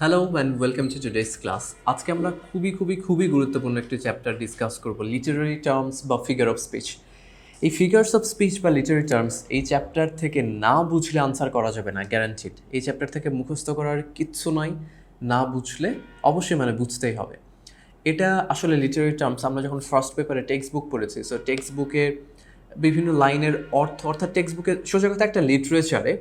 Hello and welcome to today's class. আজকে আমরা খুবই গুরুত্বপূর্ণ একটি চ্যাপ্টার ডিসকাস করব, লিটারারি টার্মস বা ফিগার অফ স্পিচ। এই ফিগার্স অফ স্পিচ বা লিটারারি টার্মস এই চ্যাপ্টার থেকে না বুঝলে আনসার করা যাবে না, গ্যারান্টিড। এই চ্যাপ্টার থেকে মুখস্থ করার কিচ্ছু নয়, না বুঝলে অবশ্যই বুঝতেই হবে। এটা আসলে লিটারারি টার্মস আমরা যখন ফার্স্ট পেপারে টেক্সট বুক পড়েছি, সো টেক্সট বুকে বিভিন্ন লাইনের অর্থ, অর্থাৎ টেক্সট বুকে সোজা কথা একটা লিটারেচারে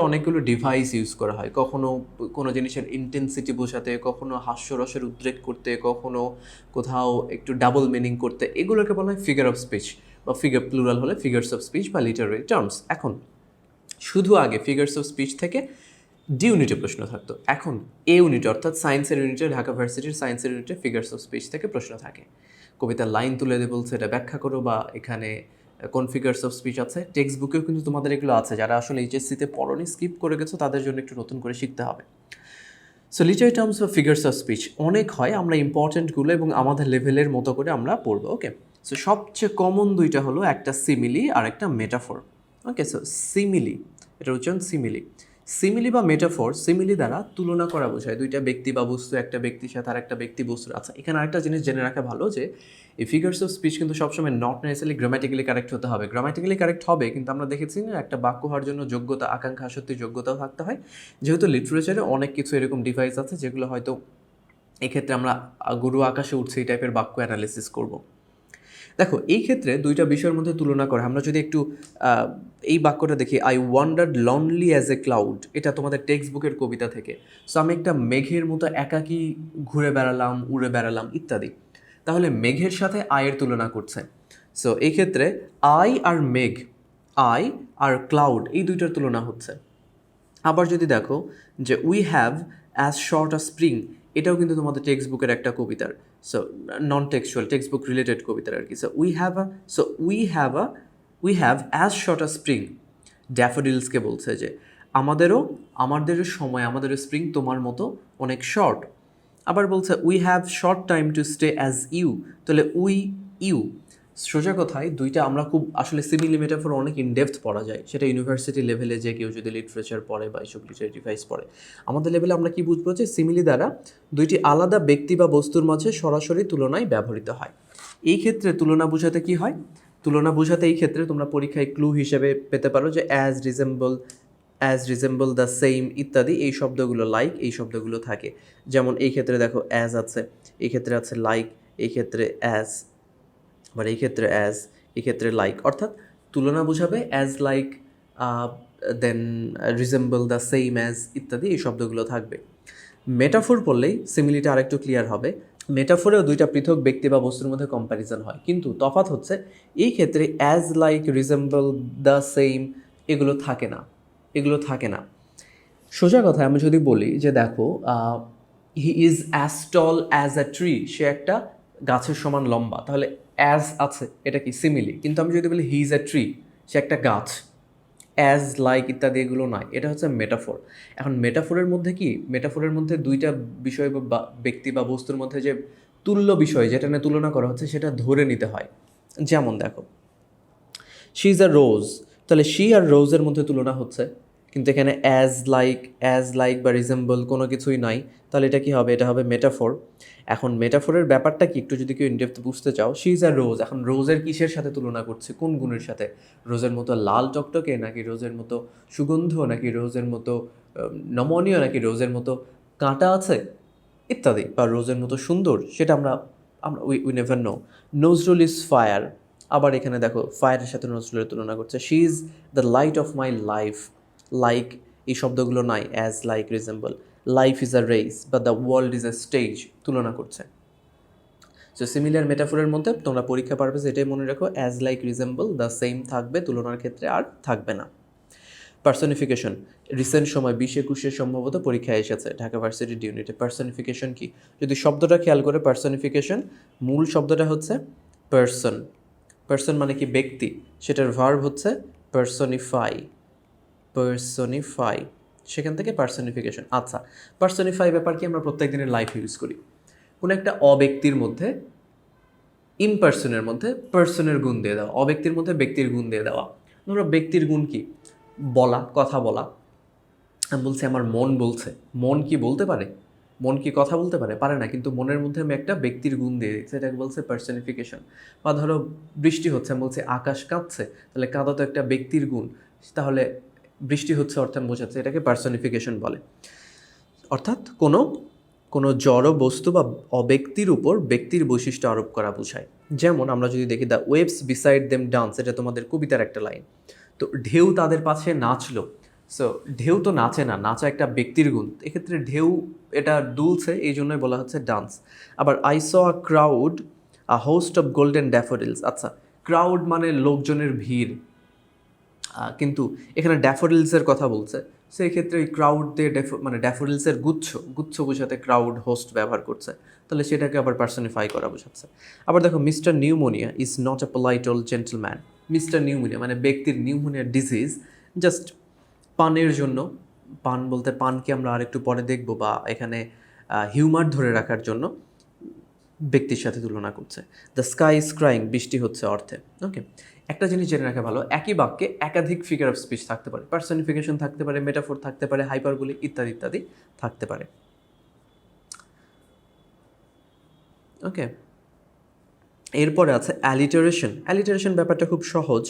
অনেকগুলো ডিভাইস ইউজ করা হয়, কখনো কোনো জিনিসের ইন্টেন্সিটি বোঝাতে, কখনো হাস্যরসের উদ্রেক করতে, কখনো কোথাও একটু ডাবল মিনিং করতে। এগুলোকে বলা হয় ফিগার অফ স্পিচ বা ফিগার প্লুরাল হলে ফিগার্স অফ স্পিচ বা লিটারারি টার্মস। এখন শুধু আগে ফিগার্স অফ স্পিচ থেকে ডি ইউনিটে প্রশ্ন থাকতো, এখন এ ইউনিটে অর্থাৎ সায়েন্সের ইউনিটে, ঢাকা ভার্সিটির সায়েন্সের ইউনিটে ফিগার্স অফ স্পিচ থেকে প্রশ্ন থাকে। কবিতার লাইন তুলে দিয়ে বলছে এটা ব্যাখ্যা করো, বা এখানে কোন ফিগার্স অফ স্পিচ আছে। টেক্সট বুকেও কিন্তু তোমাদের এগুলো আছে, যারা আসলে এইচএসসিতে পড়নি, স্কিপ করে গেছো, তাদের জন্য একটু নতুন করে শিখতে হবে। সো লিটারারি টার্মস বা ফিগার্স অফ স্পিচ অনেক হয়, আমরা ইম্পর্টেন্টগুলো এবং আমাদের লেভেলের মতো করে আমরা পড়বো। ওকে, সো সবচেয়ে কমন দুইটা হলো একটা সিমিলি আর একটা মেটাফোর। ওকে, সো সিমিলি, এটা উচ্চারণ সিমিলি। সিমিলি বা মেটাফোর, সিমিলি দ্বারা তুলনা করা বোঝায় দুইটা ব্যক্তি বা বস্তু, একটা ব্যক্তির সাথে আর একটা ব্যক্তি বস্তুর। আচ্ছা, এখানে আরেকটা জিনিস জেনে রাখা ভালো যে এই ফিগার্স অফ স্পিচ কিন্তু সবসময় নট নেসেসারিলি গ্রামাটিক্যালি কারেক্ট হতে হবে। গ্রামাটিক্যালি কারেক্ট হবে, কিন্তু আমরা দেখেছি না একটা বাক্য হওয়ার জন্য যোগ্যতা, আকাঙ্ক্ষা, সত্যি যোগ্যতাও থাকতে হয়। যেহেতু লিটারেচারে অনেক কিছু এরকম ডিভাইস আছে যেগুলো হয়তো এক্ষেত্রে আমরা গরু আকাশে উঠছে এই টাইপের বাক্য অ্যানালিসিস করব। দেখো, এই ক্ষেত্রে দুইটা বিষয়ের মধ্যে তুলনা করে আমরা যদি একটু এই বাক্যটা দেখি, I wandered lonely as a cloud, এটা তোমাদের টেক্সট বুকের কবিতা থেকে। সো আমি একটা মেঘের মতো একাকী ঘুরে বেড়ালাম, উড়ে বেড়ালাম ইত্যাদি। তাহলে মেঘের সাথে আয়ের তুলনা করছে। সো এই ক্ষেত্রে আই আর মেঘ, আই আর ক্লাউড, এই দুইটার তুলনা হচ্ছে। আবার যদি দেখো যে we have as short a spring, এটাও কিন্তু তোমাদের টেক্সট বুকের একটা কবিতার, so non textual text book related কবিতার আর কি। So we have as short a spring, ড্যাফোডিলসকে বলছে যে আমাদেরও সময়, আমাদেরও স্প্রিং তোমার মতো অনেক শর্ট। আবার বলছে we have short time to stay as you, তাহলে ইউ সোজা কথায় দুইটা আমরা খুব আসলে সিমিলি মেটাফোর অনেক ইনডেপথ পড়া যায়, সেটা ইউনিভার্সিটি লেভেলে যে কেউ যদি লিটারেচার পড়ে বা এইসব লিটারেরি ডিভাইস পড়ে। আমাদের লেভেলে আমরা কি বুঝবো যে সিমিলি দ্বারা দুইটি আলাদা ব্যক্তি বা বস্তুর মাঝে সরাসরি তুলনায় ব্যবহৃত হয়। এই ক্ষেত্রে তুলনা বোঝাতে কি হয়, তুলনা বোঝাতে এই ক্ষেত্রে তোমরা পরীক্ষায় ক্লু হিসেবে পেতে পারো যে অ্যাজ রিজেম্বল দ্য সেম ইত্যাদি, এই শব্দগুলো, লাইক, এই শব্দগুলো থাকে। যেমন এই ক্ষেত্রে দেখো অ্যাজ আছে, এই ক্ষেত্রে আছে লাইক, এই ক্ষেত্রে অ্যাজ, আবার এই ক্ষেত্রে অ্যাজ, এই ক্ষেত্রে লাইক। অর্থাৎ তুলনা বোঝাবে as, like, than resemble, the same as ইত্যাদি, এই শব্দগুলো থাকবে। মেটাফোর পড়লেই সিমিলিটা আরেকটু ক্লিয়ার হবে। মেটাফোরেও দুইটা পৃথক ব্যক্তি বা বস্তুর মধ্যে কম্প্যারিজন হয়, কিন্তু তফাৎ হচ্ছে এই ক্ষেত্রে as, like, resemble, the same এগুলো থাকে না, এগুলো থাকে না। সোজা কথায় আমি যদি বলি যে দেখো, he is as tall as a tree, সে একটা গাছের সমান লম্বা, তাহলে অ্যাজ আছে, এটা কি সিমিলি। কিন্তু আমি যদি বলি হি ইজ আ ট্রি, সে একটা গাছ, অ্যাজ, লাইক ইত্যাদি এগুলো নয়, এটা হচ্ছে মেটাফোর। এখন মেটাফোরের মধ্যে দুইটা বিষয় বা ব্যক্তি বা বস্তুর মধ্যে যে তুল্য বিষয় যেটা নিয়ে তুলনা করা হচ্ছে সেটা ধরে নিতে হয়। যেমন দেখো, শি ইজ আ রোজ, তাহলে শি আর রোজের মধ্যে তুলনা হচ্ছে, কিন্তু এখানে অ্যাজ লাইক বা রিজেম্বল কোনো কিছুই নাই, তাহলে এটা কি হবে, এটা হবে মেটাফোর। এখন মেটাফোরের ব্যাপারটা কি একটু যদি কেউ ইনডেপথ বুঝতে চাও, শি ইজ আ রোজ, এখন রোজের কিসের সাথে তুলনা করছে, কোন গুণের সাথে? রোজের মতো লাল টকটকে, নাকি রোজের মতো সুগন্ধ, নাকি রোজের মতো নমনীয়, নাকি রোজের মতো কাঁটা আছে ইত্যাদি, বা রোজের মতো সুন্দর, সেটা আমরা আমরা we never know. Nazrul is fire, আবার এখানে দেখো ফায়ারের সাথে নজরুলের তুলনা করছে। She is the light of my life, like এই শব্দগুলো নাই, as, like, resemble. Life is a race বা the world is a stage, তুলনা করছে। সো সিমিলার মেটাফোরের মধ্যে তোমরা পরীক্ষা পারবে যে এটাই মনে রাখো, as, like, resemble, the same থাকবে, তুলনার ক্ষেত্রে আর থাকবে না। পার্সনিফিকেশন, রিসেন্ট সময় 20-21 সম্ভবত পরীক্ষায় এসেছে ঢাকা ভার্সিটির ইউনিটে। পার্সনিফিকেশন কি, যদি শব্দটা খেয়াল করে, পার্সনিফিকেশন মূল শব্দটা হচ্ছে পার্সন। পার্সন মানে কি ব্যক্তি, সেটার ভার্ব হচ্ছে পার্সনিফাই, পার্সনিফাই, সেখান থেকে পার্সনিফিকেশন। আচ্ছা, পার্সনিফাই ব্যাপার কি আমরা প্রত্যেক দিনের লাইফে ইউজ করি, কোনো একটা অব্যক্তির মধ্যে, ইমপার্সনের মধ্যে পার্সনের গুণ দিয়ে দেওয়া, অব্যক্তির মধ্যে ব্যক্তির গুণ দিয়ে দেওয়া। ধরো ব্যক্তির গুণ কি, বলা, কথা বলা, আমি বলছি আমার মন বলছে, মন কি বলতে পারে? মন কি কথা বলতে পারে? পারে না, কিন্তু মনের মধ্যে আমি একটা ব্যক্তির গুণ দিয়ে দিচ্ছি, এটাকে বলছে পার্সনিফিকেশন। বা ধরো বৃষ্টি হচ্ছে, আমি বলছি আকাশ কাঁদছে, তাহলে কাঁদা তো একটা ব্যক্তির গুণ, তাহলে বৃষ্টি হচ্ছে অর্থে আমি বোঝাচ্ছে, এটাকে পার্সনিফিকেশন বলে। অর্থাৎ কোনো কোনো জড় বস্তু বা অব্যক্তির উপর ব্যক্তির বৈশিষ্ট্য আরোপ করা বোঝায়। যেমন আমরা যদি দেখি the waves beside them dance, এটা তোমাদের কবিতার একটা লাইন। তো ঢেউ তাদের পাশে নাচলো। সো ঢেউ তো নাচে না, নাচা একটা ব্যক্তির গুণ, এক্ষেত্রে ঢেউ এটা দুলছে, এই জন্যই বলা হচ্ছে ডান্স। আবার I saw a crowd a host of golden daffodils. আচ্ছা, ক্রাউড মানে লোকজনের ভিড়, কিন্তু এখানে ড্যাফোডিলসের কথা বলছে, সেই ক্ষেত্রে এই ক্রাউড দিয়ে মানে ড্যাফোডিলসের গুচ্ছ, গুচ্ছ বোঝাতে ক্রাউড হোস্ট ব্যবহার করছে, তাহলে সেটাকে আবার পার্সনিফাই করা বোঝাচ্ছে। আবার দেখো mister pneumonia is not a polite old gentleman. Mister pneumonia মানে ব্যক্তির নিউমোনিয়া ডিজিজ, জাস্ট পানের জন্য, পান বলতে পানকে আমরা আরেকটু পরে দেখব, বা এখানে হিউমার ধরে রাখার জন্য ব্যক্তির সাথে তুলনা করছে। দ্য স্কাই ইজ ক্রাইং, বৃষ্টি হচ্ছে অর্থে। ওকে, একটা জিনিস জেনে রাখা ভালো, একই বাক্যে একাধিক ফিগার অফ স্পিচ থাকতে পারে, পার্সনিফিকেশন থাকতে পারে, মেটাফোর থাকতে পারে, হাইপারবোলিক ইত্যাদি ইত্যাদি থাকতে পারে। ওকে, এরপরে আছে অ্যালিটারেশন। অ্যালিটারেশন ব্যাপারটা খুব সহজ,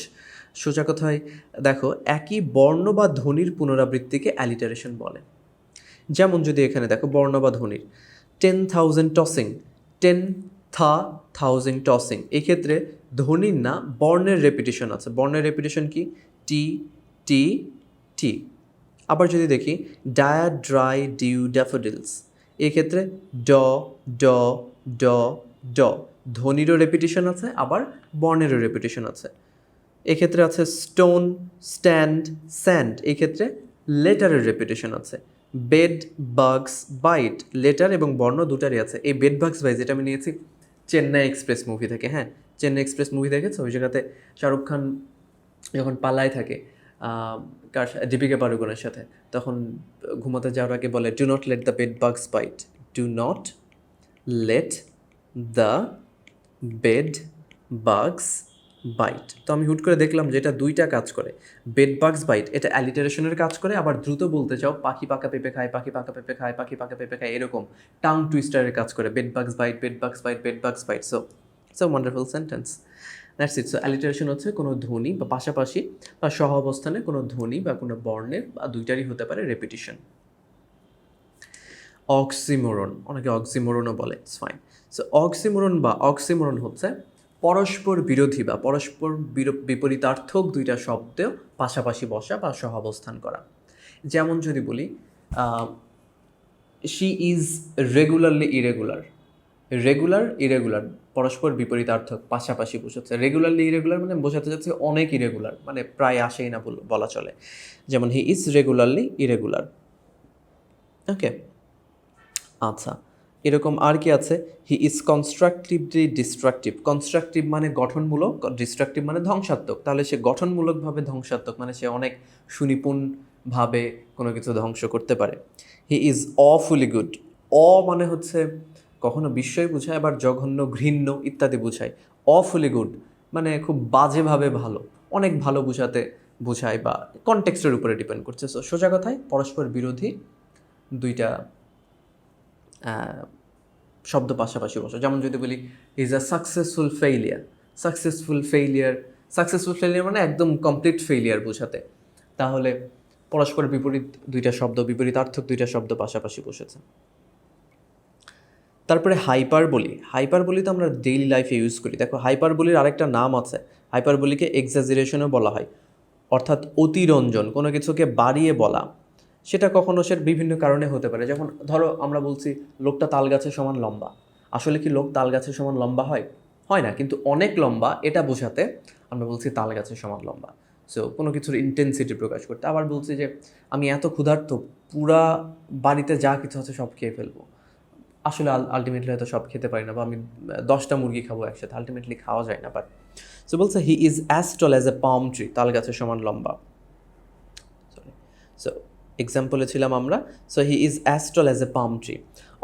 সোজা কথায় দেখো, একই বর্ণ বা ধ্বনির পুনরাবৃত্তিকে অ্যালিটারেশন বলে। যেমন যদি এখানে দেখো বর্ণ বা ধ্বনির, 10,000 টসিং, 10,000 টসিং, এক্ষেত্রে ধ্বনির না বর্ণের রেপিটেশন আছে। বর্ণের রেপিটেশন কি? টি টি টি। আবার যদি দেখি ডায়া ড্রাই ডিউ ড্যাফোডিলস, এক্ষেত্রে ড ড ড ড, ধ্বনিরও রেপিটেশন আছে, আবার বর্ণেরও রেপিটেশন আছে। এক্ষেত্রে আছে স্টোন স্ট্যান্ড স্যান্ড, এক্ষেত্রে লেটারের রেপিটেশন আছে। বেড বাগস বাইট, লেটার এবং বর্ণ দুটারই আছে। এই বেড বাগস বাইট যেটা আমি নিয়েছি চেন্নাই এক্সপ্রেস মুভি থেকে। হ্যাঁ, চেন্নাই এক্সপ্রেস মুভি দেখেছো? ওই জায়গাতে শাহরুখ খান যখন পালায় থাকে দীপিকা পাড়ুকোনের সাথে, তখন ঘুমাতে যাওয়ার আগে বলে, do not let the bed bugs bite, do not let the bed bugs bite. তো আমি হুট করে দেখলাম যে এটা দুইটা কাজ করে, বেড বাগস বাইট এটা অ্যালিটারেশনের কাজ করে, আবার দ্রুত বলতে চাও পাখি পাকা পেঁপে খায়, পাখি পাকা পেঁপে খায়, পাখি পাকা পেঁপে খায়, এরকম টাং টুইস্টারের কাজ করে, bed bugs bite, bed bugs bite, bed bugs bite. So it's a wonderful sentence, that's it. So alliteration হচ্ছে কোনো ধ্বনি বা পাশাপাশি বা সহ অবস্থানে কোনো ধ্বনি বা কোনো বর্ণের বা দুইটারই হতে পারে রেপিটিশন। অক্সিমোরন, অনেকে অক্সিমোরনও বলে, ইটস ফাইন। সো অক্সিমোরন বা অক্সিমোরন হচ্ছে পরস্পর বিরোধী বা পরস্পর বিপরীতার্থক দুইটা শব্দ পাশাপাশি বসা বা সহ অবস্থান করা। যেমন যদি বলি she is regularly irregular, regular irregular পরস্পর বিপরীতার্থক, পাশাপাশি বোঝাচ্ছে। রেগুলারলি ইরেগুলার মানে বোঝাতে যাচ্ছে অনেক ইরেগুলার, মানে প্রায় আসেই না বলা চলে। যেমন হি ইজ রেগুলারলি ইরেগুলার। ওকে, আচ্ছা, এরকম আর কি আছে? He is constructively destructive. Constructive মানে গঠনমূলক, ডিস্ট্রাকটিভ মানে ধ্বংসাত্মক, তাহলে সে গঠনমূলকভাবে ধ্বংসাত্মক, মানে সে অনেক সুনিপুণভাবে কোনো কিছু ধ্বংস করতে পারে। He is অফুলি good. অ মানে হচ্ছে কখনো বিস্ময় বোঝায়, আবার জঘন্য, ঘৃণ্য ইত্যাদি বোঝায়। অফুলি গুড মানে খুব বাজেভাবে ভালো, অনেক ভালো বোঝায় বা কনটেক্সটের উপরে ডিপেন্ড করছে। সো সোজা কথায় পরস্পর বিরোধী দুইটা শব্দ পাশাপাশি বসে। যেমন যদি বলি is a successful failure, successful failure মানে একদম কমপ্লিট ফেইলিয়ার বোঝাতে, তাহলে পরস্পর বিপরীত দুইটা শব্দ, বিপরীতার্থক দুইটা শব্দ পাশাপাশি বসেছে। তারপরে হাইপারবলি তো আমরা ডেইলি লাইফে ইউজ করি। দেখো হাইপারবলির আরেকটা নাম আছে, হাইপারবলিকে এক্সাজারেশনও বলা হয়, অর্থাৎ অতিরঞ্জন, কোনো কিছুকে বাড়িয়ে বলা। সেটা কখনো সে বিভিন্ন কারণে হতে পারে। যখন ধরো আমরা বলছি লোকটা তাল গাছের সমান লম্বা, আসলে কি লোক তাল গাছের সমান লম্বা হয়? হয় না, কিন্তু অনেক লম্বা এটা বোঝাতে আমরা বলছি তাল গাছের সমান লম্বা। সো কোনো কিছুর ইন্টেন্সিটি প্রকাশ করতে। আবার বলছি যে আমি এত ক্ষুধার্ত, পুরা বাড়িতে যা কিছু আছে সব খেয়ে ফেলবো, আসলে আলটিমেটলি হয়তো সব খেতে পারি না, বা আমি 10টা মুরগি খাবো একসাথে, আলটিমেটলি খাওয়া যায় না। বাট সো বলছে he is as tall as a palm tree, তাল গাছের সমান লম্বা। সরি, সো এক্সাম্পলে ছিলাম আমরা। So he is as tall as a palm tree.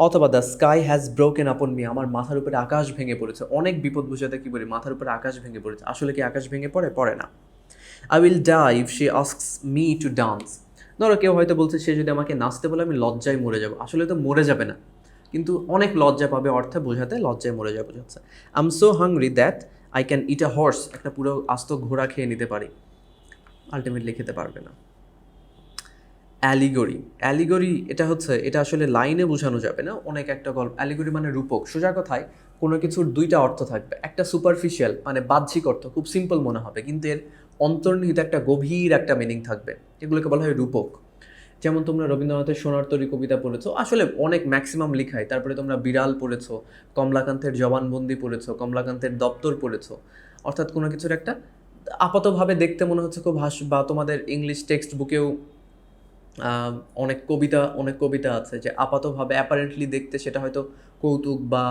অথবা the sky has broken upon me, আমার মাথার উপরে আকাশ ভেঙে পড়েছে। অনেক বিপদ বুঝাতে কী বলি, মাথার উপরে আকাশ ভেঙে পড়েছে। আসলে কি আকাশ ভেঙে পড়ে? পড়ে না। I will die if she asks me to dance, ধরো কেউ হয়তো বলছে সে যদি আমাকে নাচতে বলে আমি লজ্জায় মরে যাব, আসলে তো মরে যাবে না, কিন্তু অনেক লজ্জা পাবে অর্থে বোঝাতে লজ্জায় মরে যাবে বোঝাচ্ছে। I am so hungry that I can it a horse, একটা পুরো আস্ত ঘোড়া খেয়ে নিতে পারি, আলটিমেটলি খেতে পারবে না। অ্যালিগরি, অ্যালিগরি এটা আসলে লাইনে বোঝানো যাবে না, অনেক একটা গল্প। অ্যালিগরি মানে রূপক। সোজা কথায় কোনো কিছুর দুইটা অর্থ থাকবে, একটা সুপারফিশিয়াল মানে বাহ্যিক অর্থ, খুব সিম্পল মনে হবে, কিন্তু এর অন্তর্নিহিত একটা গভীর একটা মিনিং থাকবে, এগুলোকে বলা হয় রূপক। যেমন তোমরা রবীন্দ্রনাথের সোনার তরী কবিতা পড়েছো, আসলে অনেক ম্যাক্সিমাম লিখাই, তারপরে তোমরা বিড়াল পড়েছো, কমলাকান্তের জবানবন্দি পড়েছো, কমলাকান্তের দপ্তর পড়েছো, অর্থাৎ কোনো কিছুর একটা আপাতভাবে দেখতে মনে হচ্ছে খুব বা তোমাদের ইংলিশ টেক্সট বুকেও অনেক কবিতা আছে যে আপাতভাবে অ্যাপারেন্টলি দেখতে সেটা হয়তো কৌতুক বা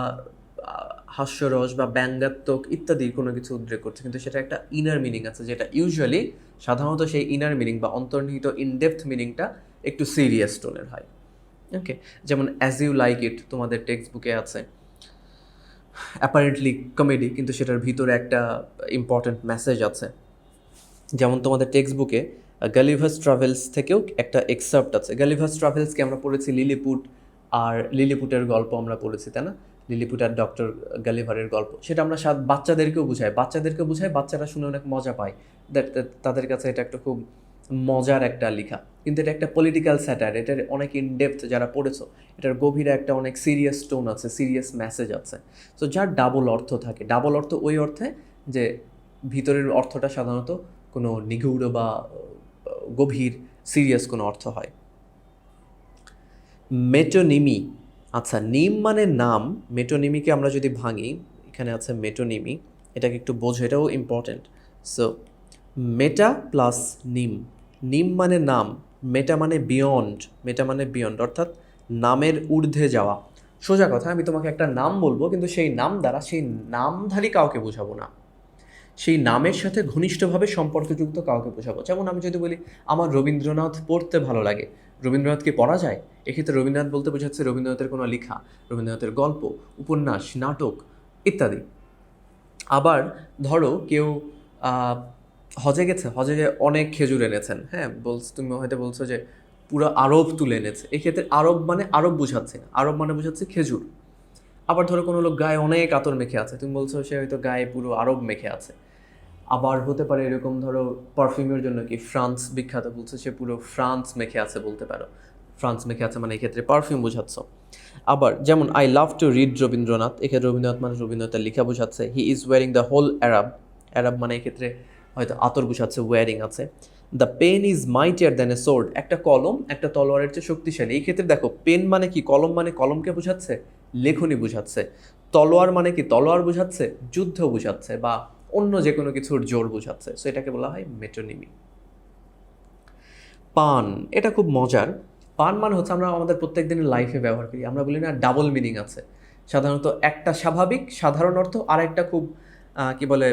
হাস্যরস বা ব্যঙ্গাত্মক ইত্যাদি কোনো কিছু উদ্রেক করছে, কিন্তু সেটা একটা ইনার মিনিং আছে, যেটা ইউজুয়ালি সাধারণত সেই ইনার মিনিং বা অন্তর্নিহিত ইনডেপথ মিনিংটা একটু সিরিয়াস টোনের হয়। ওকে, যেমন অ্যাজ ইউ লাইক ইট তোমাদের টেক্সট বুকে আছে, অ্যাপারেন্টলি কমেডি কিন্তু সেটার ভিতরে একটা ইম্পর্ট্যান্ট মেসেজ আছে। যেমন তোমাদের টেক্সট বুকে গালিভার্স ট্রাভেলস থেকেও একটা এক্সার্প্ট আছে। গালিভার্স ট্রাভেলসকে আমরা পড়েছি লিলিপুট, আর লিলিপুটের গল্প আমরা পড়েছি, তাই না? লিলিপুট আর ডক্টর গালিভারের গল্প, সেটা আমরা বাচ্চাদেরকেও বুঝাই, বাচ্চারা শুনে অনেক মজা পায়, তাদের কাছে এটা একটা খুব মজার একটা লেখা, কিন্তু এটা একটা পলিটিক্যাল স্যাটার, এটার অনেক ইনডেপথ যারা পড়েছো, এটার গভীরে একটা অনেক সিরিয়াস টোন আছে, সিরিয়াস মেসেজ আছে। সো যার ডাবল অর্থ থাকে, ডাবল অর্থ ওই অর্থে যে ভিতরের অর্থটা সাধারণত কোনো নিগূঢ় বা গভীর সিরিয়াস কোনো অর্থ হয়। মেটোনিমি, আচ্ছা নিম মানে নাম, মেটোনিমিকে আমরা যদি ভাঙি, এখানে আছে মেটোনিমি, এটাকে একটু বোঝো, এটাও ইম্পর্টেন্ট। সো মেটা প্লাস নিম, নিম মানে নাম, মেটা মানে বিয়ন্ড, অর্থাৎ নামের ঊর্ধ্বে যাওয়া। সোজা কথা, আমি তোমাকে একটা নাম বলবো, কিন্তু সেই নাম দ্বারা সেই নামধারী কাউকে বোঝাবো না, সেই নামের সাথে ঘনিষ্ঠভাবে সম্পর্কযুক্ত কাউকে বোঝাবো। যেমন আমি যদি বলি আমার রবীন্দ্রনাথ পড়তে ভালো লাগে, রবীন্দ্রনাথকে পড়া যায়, এক্ষেত্রে রবীন্দ্রনাথ বলতে বোঝাচ্ছে রবীন্দ্রনাথের কোনো লেখা, রবীন্দ্রনাথের গল্প, উপন্যাস, নাটক ইত্যাদি। আবার ধরো কেউ হজে গেছে, হজে অনেক খেজুর এনেছেন, হ্যাঁ তুমি হয়তো বলছো যে পুরো আরব তুলে এনেছে, এক্ষেত্রে আরব মানে আরব বোঝাচ্ছে না, আরব মানে বোঝাচ্ছে খেজুর। আবার ধরো কোনো লোক গায়ে অনেক আতর মেখে আছে, তুমি বলছো সে হয়তো গায়ে পুরো আরব মেখে আছে। আবার হতে পারে এরকম, ধরো পারফিউমের জন্য কি ফ্রান্স বিখ্যাত, বলছে সে পুরো ফ্রান্স মেখে আছে, বলতে পারো ফ্রান্স মেখে আছে মানে এক্ষেত্রে পারফিউম বোঝাচ্ছ। আবার যেমন I love to read Rabindranath, এক্ষেত্রে রবীন্দ্রনাথ মানে রবীন্দ্রনাথের লেখা বোঝাচ্ছে। He is wearing the whole Arab, Arab মানে এক্ষেত্রে হয়তো আতর বোঝাচ্ছে, ওয়ারিং আছে। The pen is mightier than a sword, একটা কলম একটা তলোয়ারের চেয়ে শক্তিশালী। এই ক্ষেত্রে দেখো পেন মানে কি, কলম মানে কলমকে বোঝাচ্ছে, লেখনী বোঝাচ্ছে। তলোয়ার মানে কি, তলোয়ার বোঝাচ্ছে যুদ্ধ বোঝাচ্ছে বা অন্য যে কোনো কিছুর জোর বোঝাচ্ছে। সো এটাকে বলা হয় মেটোনিমি। পান, এটা খুব মজার। পান মানে হচ্ছে আমরা আমাদের প্রত্যেক দিনের লাইফে ব্যবহার করি, আমরা বলি না ডাবল মিনিং আছে, সাধারণত একটা স্বাভাবিক সাধারণ অর্থ আর একটা খুব কি বলে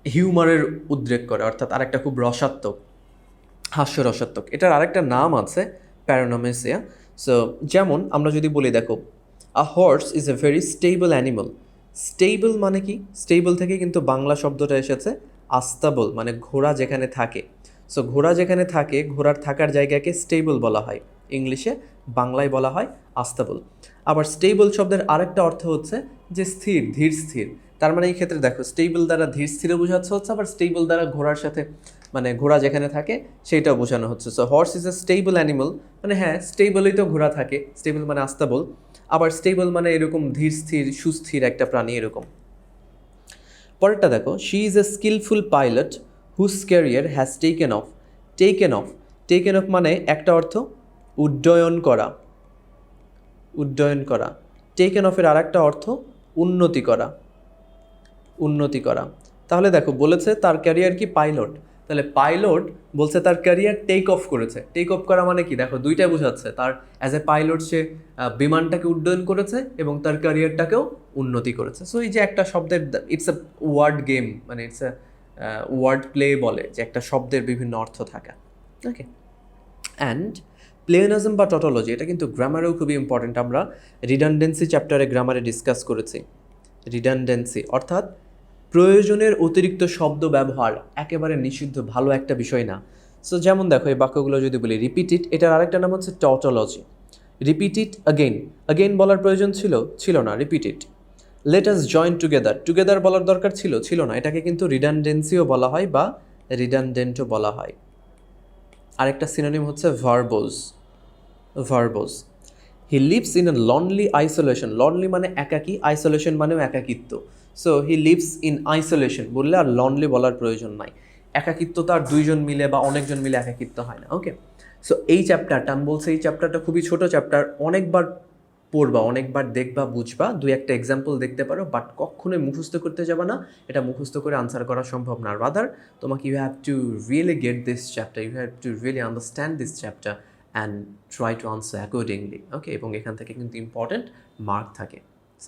হিউমারের উদ্রেক করে, অর্থাৎ আরেকটা খুব রসাত্মক, হাস্যরসাত্মক। এটার আরেকটা নাম আছে প্যারানোমেসিয়া। সো যেমন আমরা যদি বলি দেখো a horse is a very stable animal, stable মানে কি, স্টেবল থেকে কিন্তু বাংলা শব্দটা এসেছে আস্তাবল, মানে ঘোড়া যেখানে থাকে। সো ঘোড়া যেখানে থাকে, ঘোড়ার থাকার জায়গাকে স্টেবল বলা হয়, ইংলিশে, বাংলায় বলা হয় আস্তাবল। আবার স্টেবল শব্দের আরেকটা অর্থ হচ্ছে যে স্থির, ধীর স্থির। তার মানে এই ক্ষেত্রে দেখো স্টেবল দ্বারা ধীর স্থিরও বোঝাচ্ছে হচ্ছে, আবার স্টেবল দ্বারা ঘোড়ার সাথে মানে ঘোড়া যেখানে থাকে সেইটাও বোঝানো হচ্ছে। So horse is a stable animal, মানে হ্যাঁ স্টেবলই তো ঘোড়া থাকে, স্টেবল মানে আস্তাবল, আবার স্টেবল মানে এরকম ধীর স্থির সুস্থির একটা প্রাণী এরকম। পরেরটা দেখো, she is a skilful pilot whose career has taken off, taken off মানে একটা অর্থ উড্ডয়ন করা, টেকেন অফের আর একটা অর্থ উন্নতি করা। তাহলে দেখো বলেছে তার ক্যারিয়ার কি পাইলট, তাহলে পাইলট বলছে তার ক্যারিয়ার টেক অফ করেছে, টেক অফ করা মানে কি দেখো দুইটাই বোঝাচ্ছে, তার অ্যাজ এ পাইলট সে বিমানটাকে উড্ডয়ন করেছে এবং তার ক্যারিয়ারটাকেও উন্নতি করেছে। সো এই যে একটা শব্দের, ইটস এ ওয়ার্ড গেম, মানে ইটস এ ওয়ার্ড প্লে বলে যে একটা শব্দের বিভিন্ন অর্থ থাকা। ওকে, অ্যান্ড প্লেনাজম বা টটোলজি, এটা কিন্তু গ্রামারেও খুবই ইম্পর্টেন্ট, আমরা রিডান্ডেন্সি চ্যাপ্টারে গ্রামারে ডিসকাস করেছি। রিডান্ডেন্সি অর্থাৎ প্রয়োজনের অতিরিক্ত শব্দ ব্যবহার একেবারে নিষিদ্ধ, ভালো একটা বিষয় না। সো যেমন দেখো এই বাক্যগুলো যদি বলি রিপিট ইট, এটার আরেকটা নাম হচ্ছে tautology. Repeat it again, again বলার প্রয়োজন ছিল না, repeat it. Let us join together, together বলার দরকার ছিল না, এটাকে কিন্তু রিডান্ডেন্সিও বলা হয় বা রিডান্ডেন্টও বলা হয়। আরেকটা সিনোনিম হচ্ছে verbose, verbose. He lives in a lonely isolation, lonely মানে একাকী, আইসোলেশন মানেও একাকিত্ব। So he lives in isolation বললে আর লনলি বলার প্রয়োজন নাই। একাকিত্ব তো আর দুইজন মিলে বা অনেকজন মিলে একাকিত্ব হয় না। ওকে, সো এই চ্যাপ্টারটা আমি বলছি, এই চ্যাপ্টারটা খুবই ছোট চ্যাপ্টার, অনেকবার পড়বা, অনেকবার দেখবা, বুঝবা, দুই একটা এক্সাম্পল দেখতে পারো, বাট কখনোই মুখস্থ করতে যাবে না, এটা মুখস্থ করে আনসার করা সম্ভব না। রাদার তোমাকে you have to really get this chapter, you have to really understand this chapter and try to answer accordingly. Okay, এবং এখান থেকে কিন্তু ইম্পর্টেন্ট মার্ক থাকে।